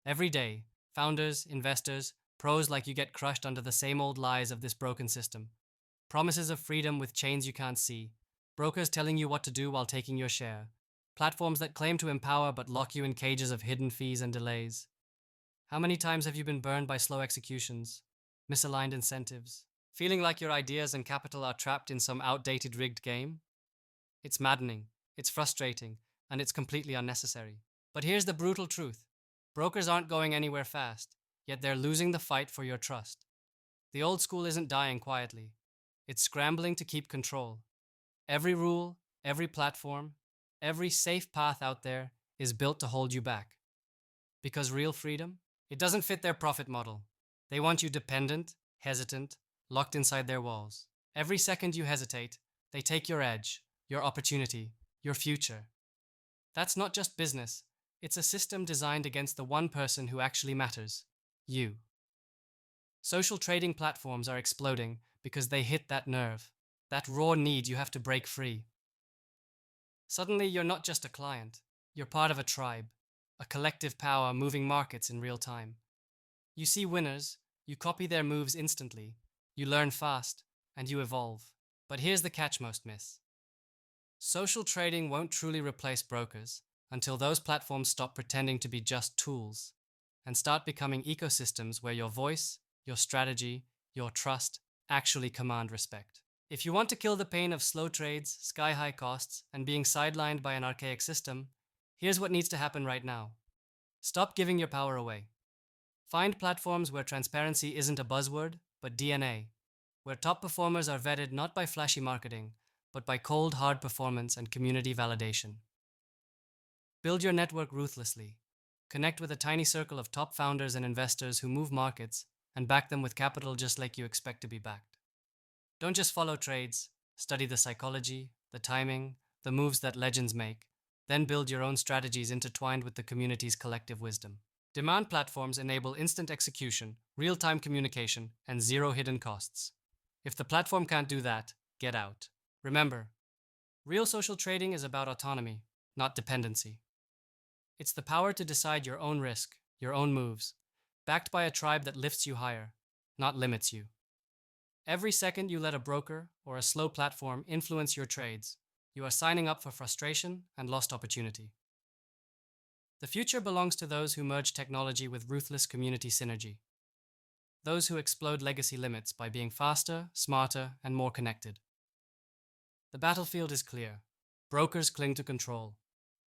Every day, founders, investors, pros like you get crushed under the same old lies of this broken system. Promises of freedom with chains you can't see. Brokers telling you what to do while taking your share. Platforms that claim to empower but lock you in cages of hidden fees and delays. How many times have you been burned by slow executions, misaligned incentives, feeling like your ideas and capital are trapped in some outdated rigged game? It's maddening, it's frustrating, and it's completely unnecessary. But here's the brutal truth: brokers aren't going anywhere fast, yet they're losing the fight for your trust. The old school isn't dying quietly, it's scrambling to keep control. Every rule, every platform, every safe path out there is built to hold you back. Because real freedom, it doesn't fit their profit model. They want you dependent, hesitant, locked inside their walls. Every second you hesitate, they take your edge, your opportunity, your future. That's not just business, it's a system designed against the one person who actually matters: you. Social trading platforms are exploding because they hit that nerve, that raw need you have to break free. Suddenly, you're not just a client, you're part of a tribe, a collective power moving markets in real time. You see winners, you copy their moves instantly, you learn fast, and you evolve. But here's the catch most miss: social trading won't truly replace brokers until those platforms stop pretending to be just tools and start becoming ecosystems where your voice, your strategy, your trust actually command respect. If you want to kill the pain of slow trades, sky high costs, and being sidelined by an archaic system, here's what needs to happen right now. Stop giving your power away. Find platforms where transparency isn't a buzzword, but DNA, where top performers are vetted not by flashy marketing, but by cold, hard performance and community validation. Build your network ruthlessly. Connect with a tiny circle of top founders and investors who move markets and back them with capital just like you expect to be backed. Don't just follow trades, study the psychology, the timing, the moves that legends make, then build your own strategies intertwined with the community's collective wisdom. Demand platforms enable instant execution, real-time communication, and zero hidden costs. If the platform can't do that, get out. Remember, real social trading is about autonomy, not dependency. It's the power to decide your own risk, your own moves, backed by a tribe that lifts you higher, not limits you. Every second you let a broker or a slow platform influence your trades, you are signing up for frustration and lost opportunity. The future belongs to those who merge technology with ruthless community synergy. Those who explode legacy limits by being faster, smarter, and more connected. The battlefield is clear. Brokers cling to control.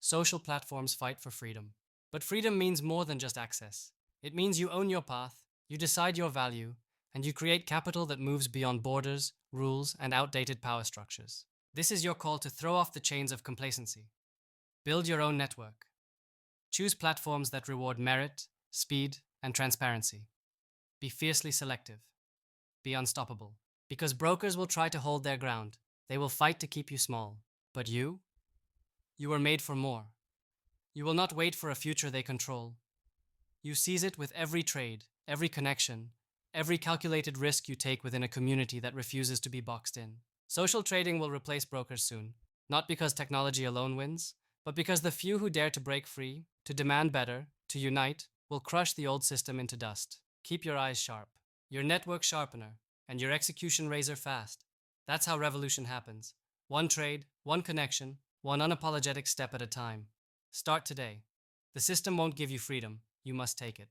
Social platforms fight for freedom. But freedom means more than just access. It means you own your path, you decide your value, and you create capital that moves beyond borders, rules, and outdated power structures. This is your call to throw off the chains of complacency. Build your own network. Choose platforms that reward merit, speed, and transparency. Be fiercely selective. Be unstoppable. Because brokers will try to hold their ground. They will fight to keep you small. But you? You were made for more. You will not wait for a future they control. You seize it with every trade, every connection, every calculated risk you take within a community that refuses to be boxed in. Social trading will replace brokers soon, not because technology alone wins, but because the few who dare to break free, to demand better, to unite, will crush the old system into dust. Keep your eyes sharp, your network sharpener, and your execution razor fast. That's how revolution happens. One trade, one connection, one unapologetic step at a time. Start today. The system won't give you freedom. You must take it.